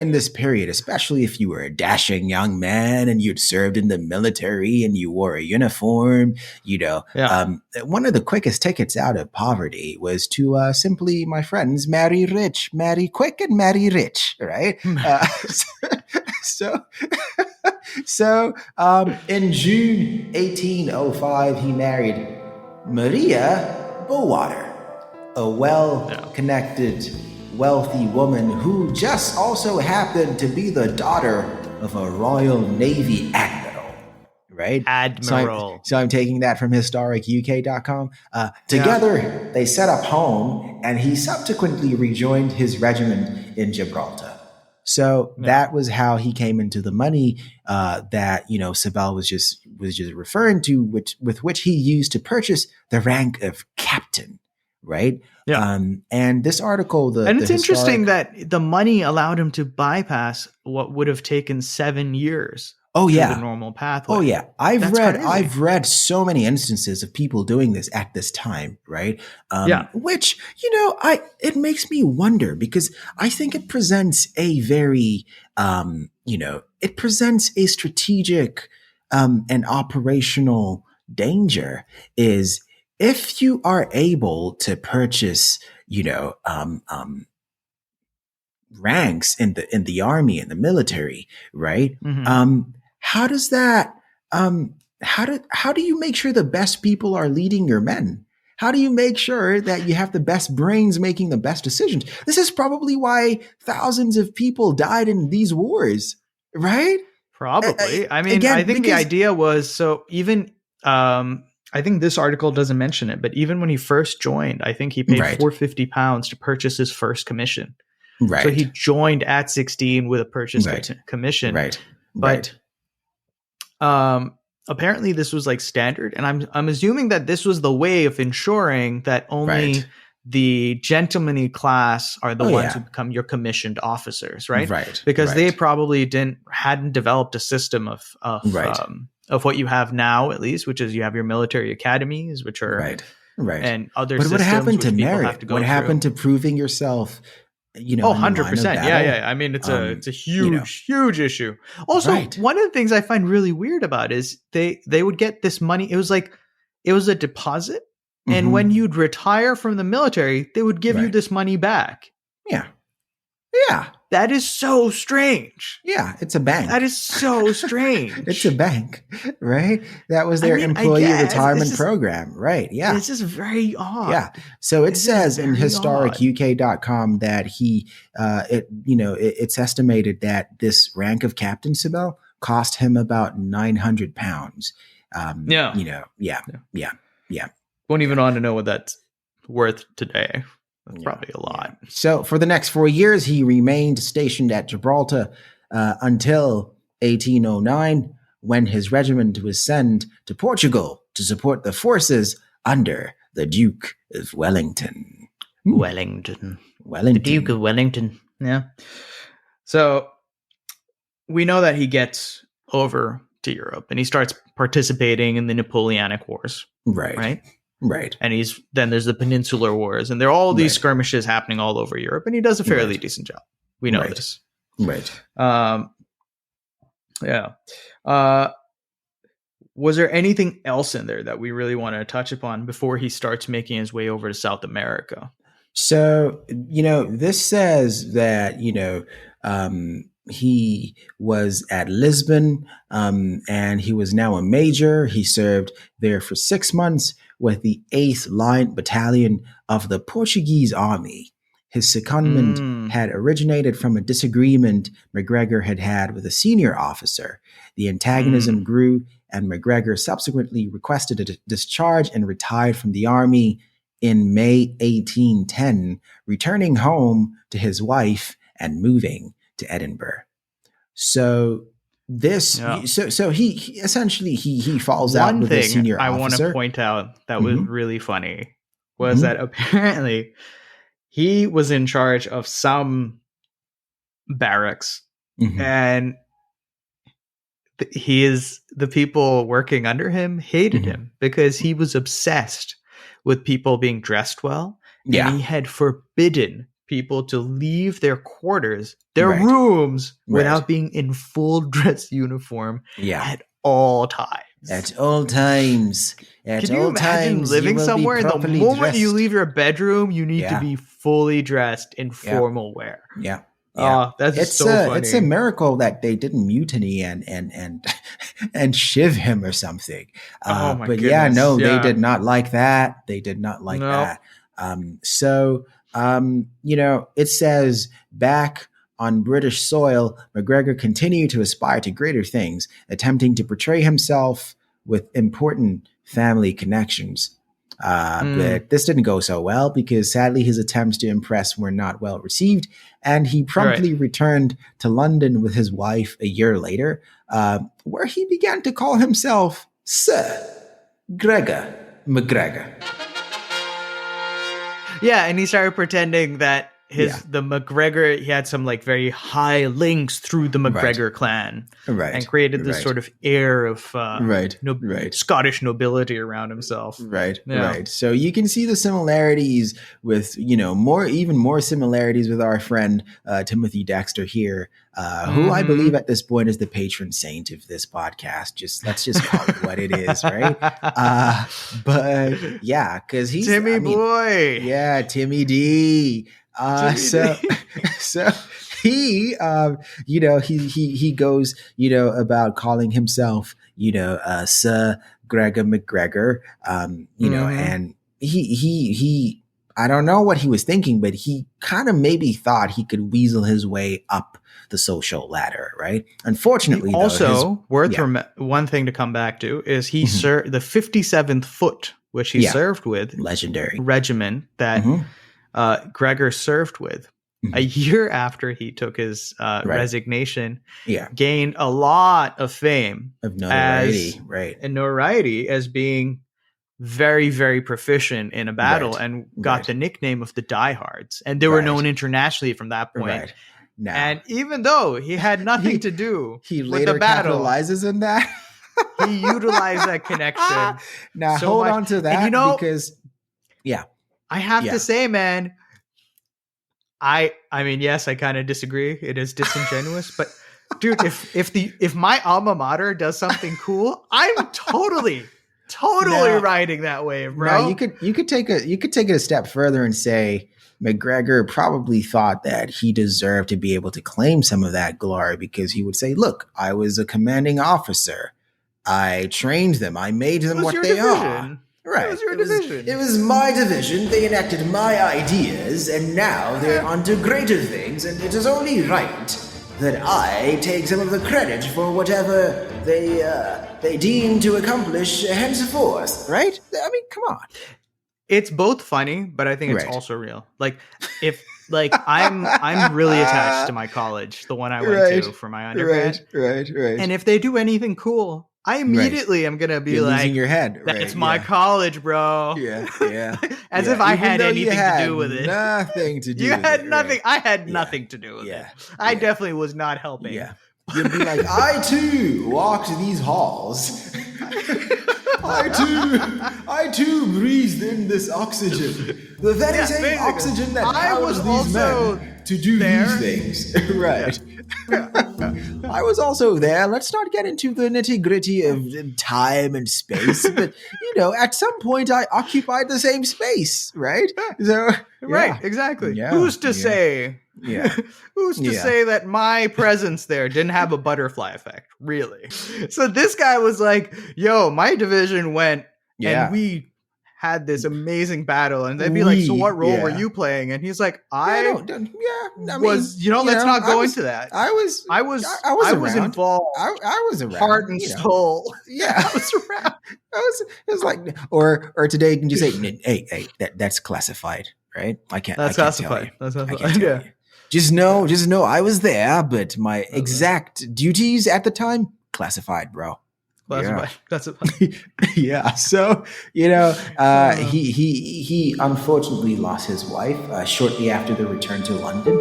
in this period, especially if you were a dashing young man and you'd served in the military and you wore a uniform, Yeah. one of the quickest tickets out of poverty was to simply, my friends, marry rich, marry quick, and marry rich, right? So, in June 1805, he married Maria Bowater, a well-connected, wealthy woman who just also happened to be the daughter of a Royal Navy admiral, right? Admiral. So I'm taking that from historicuk.com. Together, they set up home, and he subsequently rejoined his regiment in Gibraltar. So that was how he came into the money that Sibel was just referring to, with which he used to purchase the rank of captain, right? Yeah. And this article, it's interesting that the money allowed him to bypass what would have taken 7 years. The normal pathway. Oh yeah, I've read so many instances of people doing this at this time, right? Which it makes me wonder, because I think it presents a very it presents a strategic and operational danger. Is if you are able to purchase ranks in the army and the military, right? Mm-hmm. How does that how do you make sure the best people are leading your men? How do you make sure that you have the best brains making the best decisions? This is probably why thousands of people died in these wars, right? Probably. I think the idea was, so even I think this article doesn't mention it, but even when he first joined, I think he paid £450 to purchase his first commission. Right. So he joined at 16 with a purchase commission. Right. But apparently this was like standard, and I'm assuming that this was the way of ensuring that only the gentlemanly class are the ones who become your commissioned officers, right? Right. Because they probably hadn't developed a system of what you have now, at least, which is you have your military academies, which are and other. But systems what happened to merit? What happened to proving yourself? 100%. Yeah. I mean, it's a huge issue. Also, one of the things I find really weird about is they would get this money. It was a deposit. Mm-hmm. And when you'd retire from the military, they would give you this money back. Yeah. That is so strange. Yeah, it's a bank. That is so strange. It's a bank, right? That was their employee retirement program, right? Yeah. It's just very odd. Yeah. So it says in historicuk.com that it's estimated that this rank of Captain Sibel cost him about £900. Yeah. Won't even want to know what that's worth today. That's probably a lot. Yeah. So for the next 4 years, he remained stationed at Gibraltar until 1809, when his regiment was sent to Portugal to support the forces under the Duke of Wellington. Wellington. The Duke of Wellington. Yeah. So we know that he gets over to Europe and he starts participating in the Napoleonic Wars. Right. And then there's the Peninsular Wars, and there are all these skirmishes happening all over Europe, and he does a fairly decent job. We know this. Right. Was there anything else in there that we really want to touch upon before he starts making his way over to South America? So, this says that, he was at Lisbon, and he was now a major. He served there for 6 months with the 8th Line Battalion of the Portuguese Army. His secondment had originated from a disagreement MacGregor had with a senior officer. The antagonism grew, and MacGregor subsequently requested a discharge and retired from the army in May 1810, returning home to his wife and moving to Edinburgh. So so he essentially he falls out with a senior officer. I want to point out that was really funny was that apparently he was in charge of some barracks, and the people working under him hated him because he was obsessed with people being dressed well, and he had forbidden people to leave their quarters, their rooms, without being in full dress uniform at all times. At all times. Can you imagine living somewhere and the moment you leave your bedroom, you need to be fully dressed in formal wear? Yeah. Oh, that's so funny. It's a miracle that they didn't mutiny and shiv him or something. Oh my but goodness. They did not like that. They did not like that. It says back on British soil, MacGregor continued to aspire to greater things, attempting to portray himself with important family connections. But this didn't go so well because sadly his attempts to impress were not well received, and he promptly returned to London with his wife a year later, where he began to call himself Sir Gregor MacGregor. Yeah, and he started pretending that the MacGregor, he had some like very high links through the MacGregor clan, and created this sort of air of Scottish nobility around himself. Right. So you can see the similarities with, even more similarities with our friend Timothy Dexter here, who I believe at this point is the patron saint of this podcast. Let's just call it what it is, right? But yeah, because he's Timmy boy. Yeah, Timmy D. So he, he goes, about calling himself, Sir Gregor MacGregor, and he, I don't know what he was thinking, but he kind of maybe thought he could weasel his way up the social ladder, right? Unfortunately, one thing to come back to is he served the 57th Foot, which he served with, legendary regiment that Gregor served with. A year after he took his resignation, gained a lot of fame, of notoriety, and notoriety as being very, very proficient in a battle, and got the nickname of the Diehards, and they were known internationally from that point. Now, and even though he had nothing to do with the battle, capitalizes in that. He utilized that connection. Now hold on to that, because I have to say, man, I mean, yes, I kind of disagree. It is disingenuous, but dude, if my alma mater does something cool, I'm totally riding that wave, bro. Now you could take it a step further and say MacGregor probably thought that he deserved to be able to claim some of that glory, because he would say, "Look, I was a commanding officer. I trained them. I made them what they are." Right. It was your division. It was my division. They enacted my ideas, and now they're onto greater things, and it is only right that I take some of the credit for whatever they deem to accomplish henceforth. Right? I mean, come on. It's both funny, but I think it's also real. Like, if I'm really attached to my college, the one I went to for my undergrad. Right. And if they do anything cool, I immediately am gonna be losing your head. It's my college, bro. Yeah. As if I had anything to do with it. Nothing to do. You had nothing. I had nothing to do with it. I definitely was not helping. Yeah. You'd be like, I too walked these halls. I too breathed in this oxygen. The very same oxygen that powers these men to do these things. Right. I was also there. Let's not get into the nitty-gritty of time and space, but at some point I occupied the same space, right? So right, exactly. Yeah, who's to say? Yeah. Who's to say that my presence there didn't have a butterfly effect? Really? So this guy was like, "Yo, my division went, and we had this amazing battle," and they'd be like, "So what role were you playing?" And he's like, let's not go into that. I was involved. I was around, heart and soul. Yeah, I was around. It was like, or today can you say, hey, that's classified, right? I can't. That's classified. That's classified. Yeah. Just know, I was there, but my exact duties at the time, classified, bro. Classified. Yeah. So, he unfortunately lost his wife shortly after the return to London.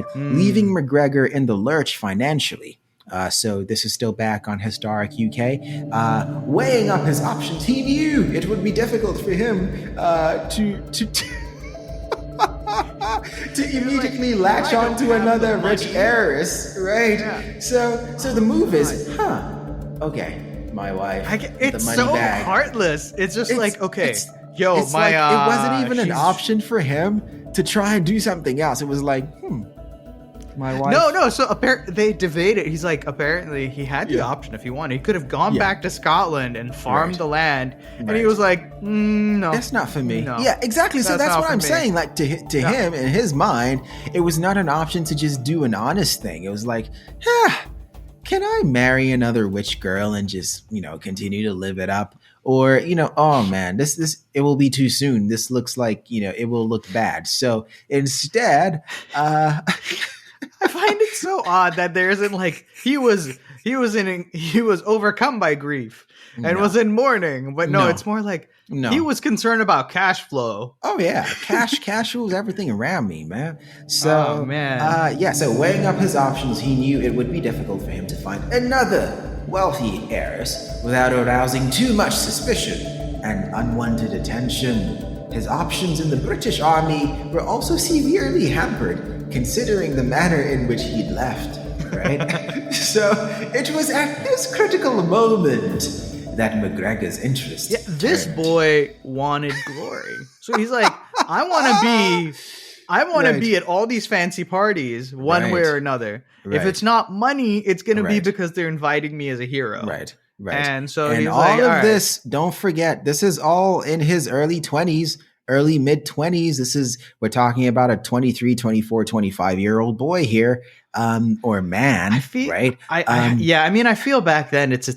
right? Leaving MacGregor in the lurch financially. So this is still back on historic UK. Weighing up his options, he knew it would be difficult for him to immediately latch on to another rich heiress, right? Yeah. So the move is, okay, my wife, it's the money so bag. Heartless. It's just like, okay, it's it wasn't even an option for him to try and do something else. It was like, my wife. No. So they debated. He's like, apparently he had the option if he wanted. He could have gone back to Scotland and farmed the land, and he was like, no, that's not for me. No. Yeah, exactly. So that's what I'm saying. Like to him, in his mind, it was not an option to just do an honest thing. It was like, can I marry another witch girl and just continue to live it up? Or, oh man, this it will be too soon. This looks like, it will look bad. So instead, I find it so odd that there isn't like he was overcome by grief and was in mourning, but no, it's more like he was concerned about cash flow. Oh yeah, cash rules everything around me, man. So so weighing up his options, he knew it would be difficult for him to find another wealthy heiress without arousing too much suspicion and unwanted attention. His options in the British Army were also severely hampered, considering the manner in which he'd left, right? So it was at this critical moment that MacGregor's interest this boy wanted glory. So he's like, I want to be at all these fancy parties one way or another. If it's not money, it's going to be because they're inviting me as a hero. Right. And so he's all like, of this, don't forget, this is all in his early 20s, early mid 20s. We're talking about a 23, 24, 25-year-old boy here, or man, right? I feel back then it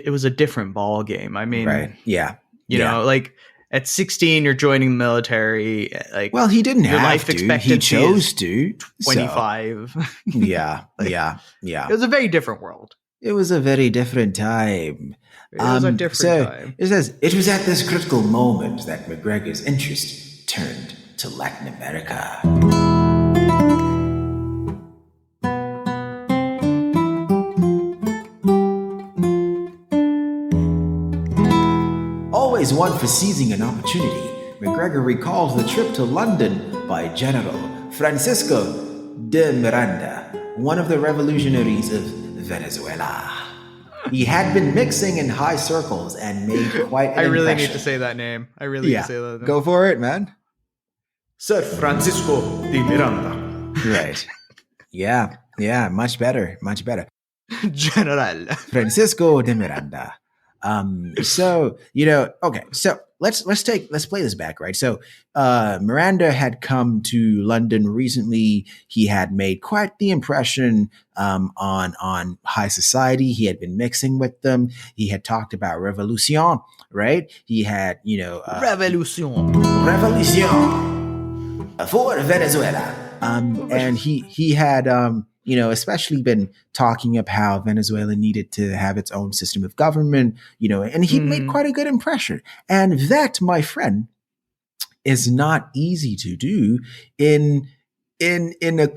was a different ball game. I mean, right. Yeah. You know, like at 16, you're joining the military. Like, well, he didn't your have life to. expectancy He chose to. 25. So. Yeah. It was a very different world. It was a very different time. It was a different time. It says, it was at this critical moment that MacGregor's interest turned to Latin America. Always one for seizing an opportunity, MacGregor recalled the trip to London by General Francisco de Miranda, one of the revolutionaries of Venezuela. He had been mixing in high circles and made quite an I really impression. need to say that name. I really need to say that name. Go for it, man. Sir Francisco de Miranda. Right. Yeah, much better. General Francisco de Miranda. So let's play this back, right? So Miranda had come to London recently. He had made quite the impression on high society. He had been mixing with them. He had talked about revolution, right? He had, revolution for Venezuela. And he had especially been talking about how Venezuela needed to have its own system of government, and he made quite a good impression. And that, my friend, is not easy to do in a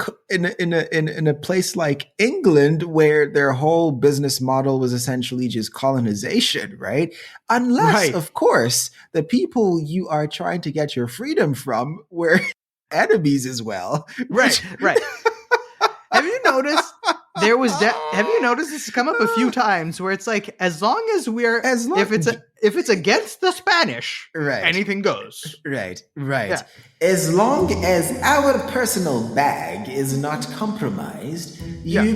place like England, where their whole business model was essentially just colonization, right? Unless, of course, the people you are trying to get your freedom from were enemies as well. Right. Have you noticed have you noticed this has come up a few times where it's like, if it's against the Spanish, anything goes. Right. Yeah. As long as our personal bag is not compromised, you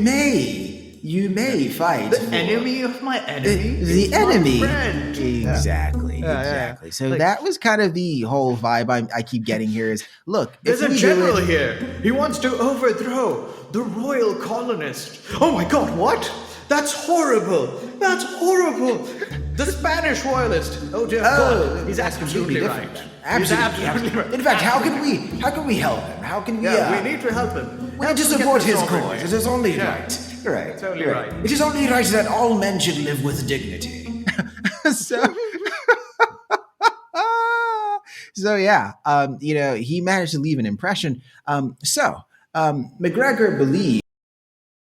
may fight the enemy of my enemy. The enemy. My friend. Exactly. So that was kind of the whole vibe I keep getting here is, look, there's a general here. He wants to overthrow the royal colonist. Oh my God, what? That's horrible. The Spanish royalist. Oh dear God. He's absolutely right. Absolutely right. In fact, how can we help him? How can we? We need to help him. We need to support his cause. It is only right. Right. Totally right. It is only right that all men should live with dignity. So yeah, he managed to leave an impression. So MacGregor believed